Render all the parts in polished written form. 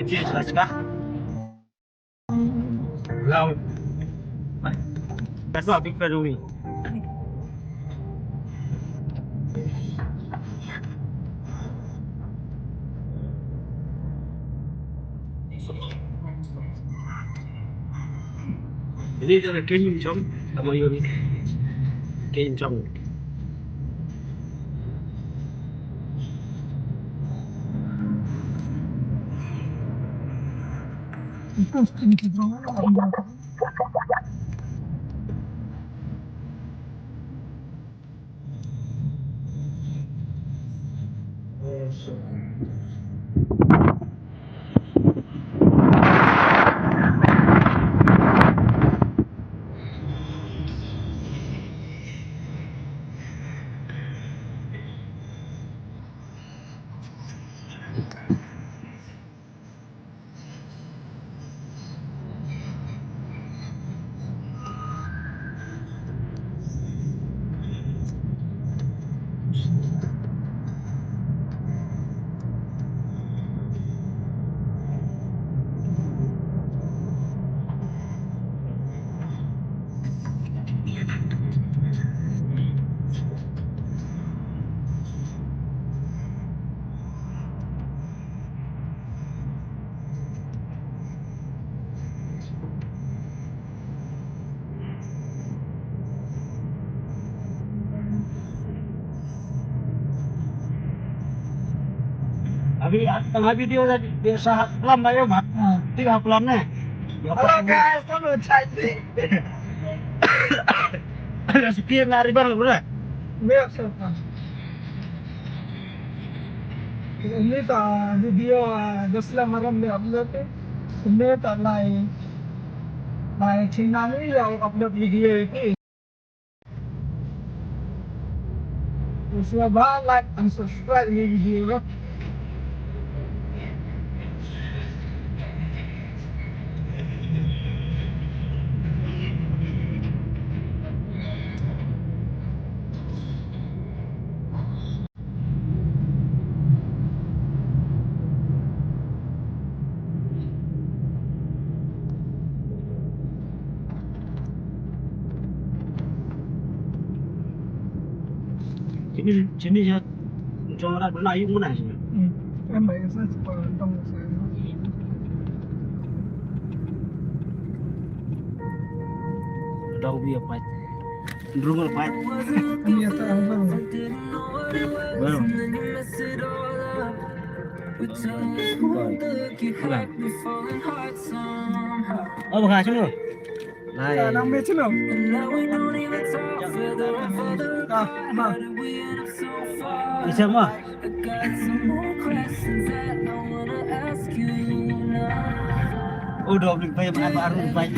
Jelas kah? Belum. That's not big Ferrari. Ini adalah Kim Jong sama Yuri. Kim Jong. Abi tengah video tadi biasa pelan ayo mak. 30 nih. Halo guys, kamu cantik. Ada sekian hari bang udah. Biasa. Ini tak video just malam dia upload ni. Ini tak lain Cina ni yang upload video ini. Siapa like and subscribe video. Sini ya. Cuma berlayung mana sih? Em thấy rất là đông xe. Đâu bia phải. Rung phải. Ini tak abang. Belum. Oh, bukan sini. Nah, Tak ada match lo. Ah, bang. bisa mah. Oh, udah beli banyak baru baik.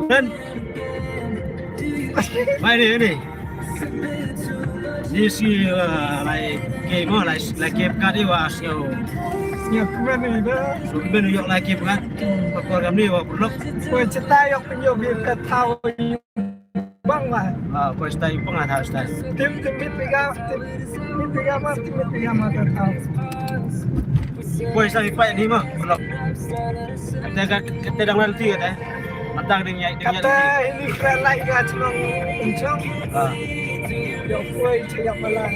Dan baik ini. This is like game like game card ni was yo. Siap kan ni dah. So ben yo like game kan. Program ni wa perlu. Kau cerita yang penyok dia tahu bang lah. Kau stay pengatah stay. Tim tiga mata tahu. Kau stay fight ni mah perlu. Kita dah nanti kan. Matang dengan Kata ini keren lagi kan cuma uncang. Yang kau cakap malah.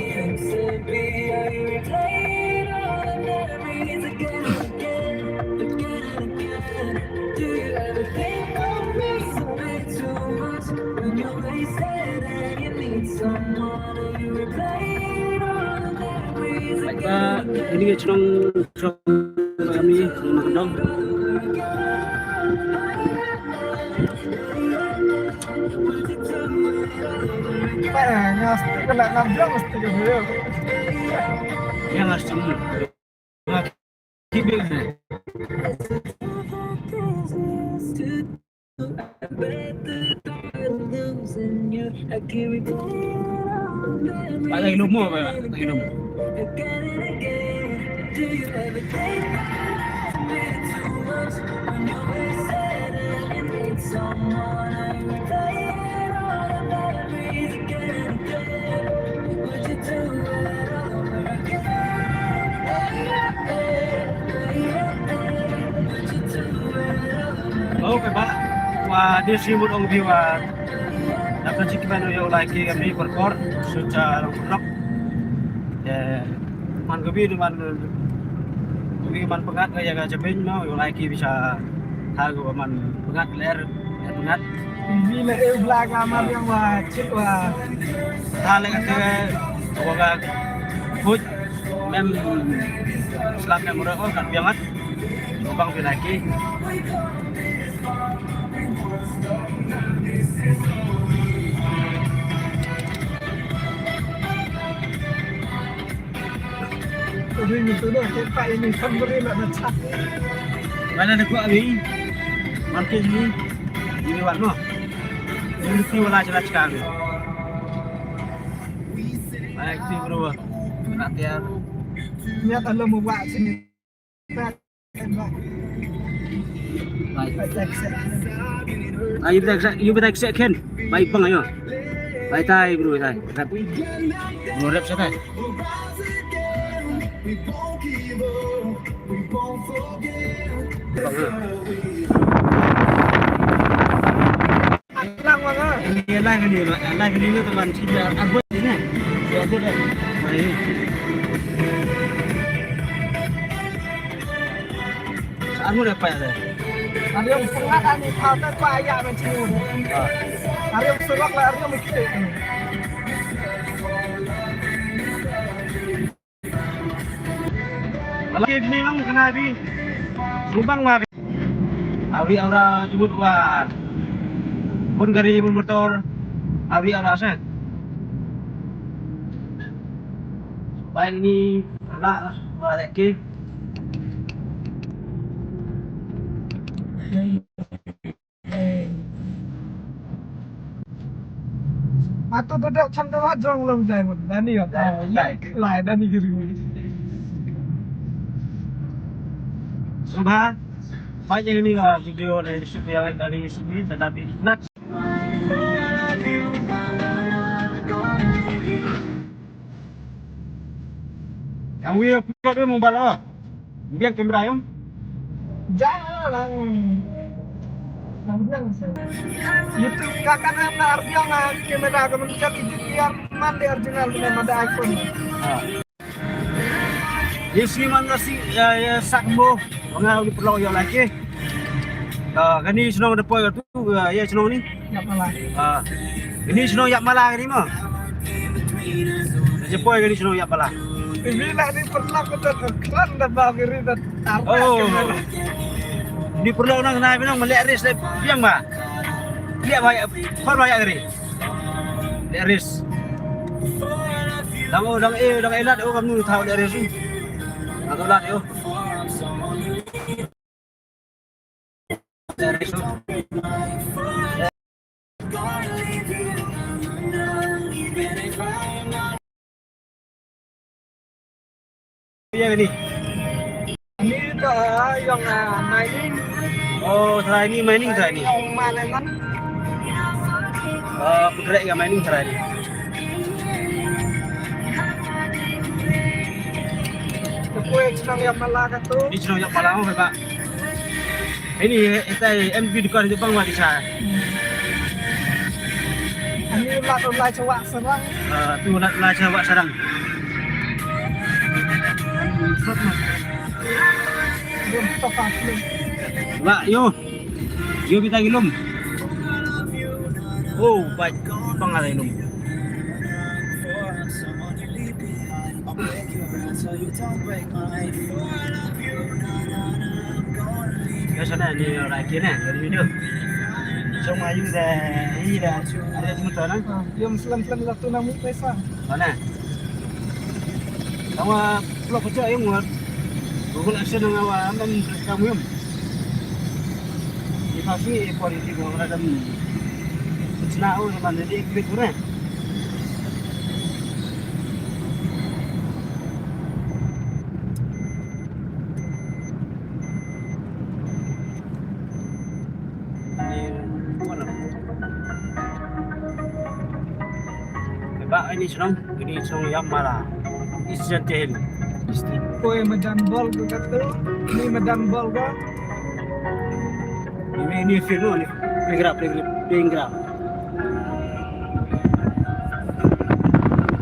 Ini cenong kami makan. Ngas, kena ngambil mesti ke dia. Yang harus cuma. Kibik. Pak lagi lumur apa? Lagi lumur. dia simut ang biwan. Dapat sih kita nuyuk lagi kami perkor secara lengkap. Ya, man gabi man pengat kaya gajabin mau yung lagi bisa hago man pengat ler pengat. Ini lah belakang mar yang wajib wah. Hal yang waga food mem selam yang murah kan biangat bang lagi. Ini tu dah tempat ini sembari nak macam. Mana ada gua ni? Market ni. Ini warna. Ini tu wala jelas sekali. Baik tu bro. Latihan. Niat Allah membuat sini. Baik. Ayo kita accept kan. Baik bang ayo. Baik tai bro tai. Rap. Bro rap siapa? Lang mana? Ini lah ini teman sudah abot ini. Sudah abot dah. Mari. Saatmu dapat ada. Ada yang sengat ani kau tak payah macam ni. Ada yang serak lah, ada yang mesti. Lagi ni orang kena habis. Lubang mah. Abi orang jemput buat. Pun gari pun motor. Abi orang asal. Baik ni nak balik ke. Atau tidak canda wajang belum dah pun. Dani ya. Lai Dani kiri. Subhan. Banyak ini video dari sini tetapi nak. Yang wia pun dia mau bala. Biar kamera yang. Jangan. Nang saya. YouTube kakak anak Arjuna kamera kemudian yang mandi Arjuna dengan mandi iPhone. Yes, man kasi sakmo mga perlu yang lagi. Kani senang depoy tu ya senang ni. Ya malah. Ini senang yak malah ni mah. Depoy kani senang yak malah. Bila ni pernah kita klan dah bagiri dah. Oh. Ini perlu nang naik nang melek ris biang ba. Lihat banyak kor banyak gari. Lek ris. Dang elat kamu tahu lek ris tu. Atau lah yo. Yang ini. Ini tu yang mining. Oh, try ini mining try ini. Yang mana kan? Putrak yang mining try ini. Kue senang yang malah tu. Ini senang yang malah Pak. Ini kita MV dekat Jepang mah bisa. Ini lah cewek serang. Tu nak cewek serang. Belum tepat belum. Pak, yo kita gilum. Oh, baik. Jepang ada gilum. Biasa ni lagi ni dari video. Semua ayu dah, ini dah ada semua orang. Yang selam-selam satu nama pesa. Mana? Kamu kalau kerja yang muat, Google Action dengan awak kamu yang. Di pasti politik orang ada ni. Senang orang mana dia ikut orang. Ini senang yang malah. Isjantel. Kue medan bol ke kata. Ini medan bol ke? Ini film ni. playground.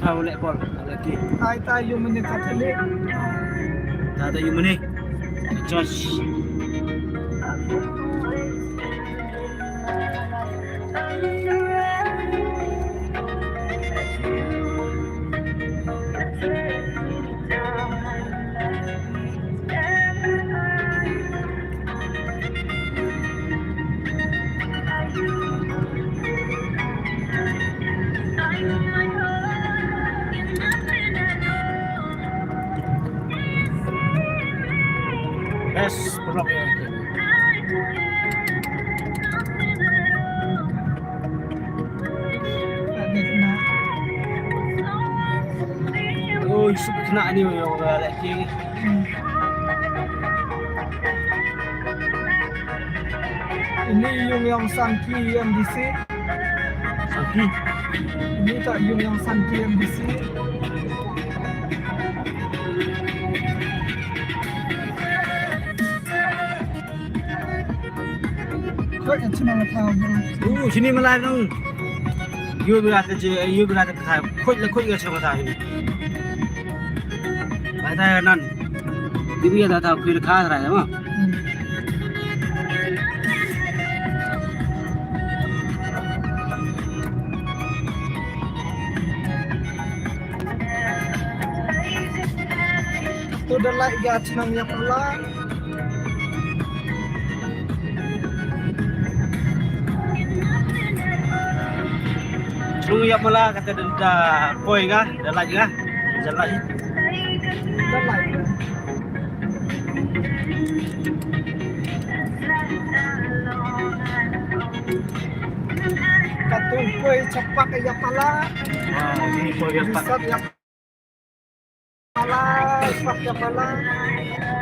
Tahu lek bol lagi. tayo menit katalik. Tata yung mani. Josh. Yes, pernah ya. Tanik na. Oh, isip na ni yung lagi. Ini yung Sanki MDC. Sakit. Ini tak yung Sanki MDC. Kau yang cuma tahu bro. Oh, sini malah nang. You berada kata, kau yang sama tahu. Ada nan. Dia dah tahu kau khas raya mah. Tu dah like dia cuma yang pula. Sungguh ya malah kata dah koi kah, dah lagi kah, jalan lagi. Dah like. Katu kue cepak ya pala. Wah, ini koi yang Bisa ya pala, cepak ya pala.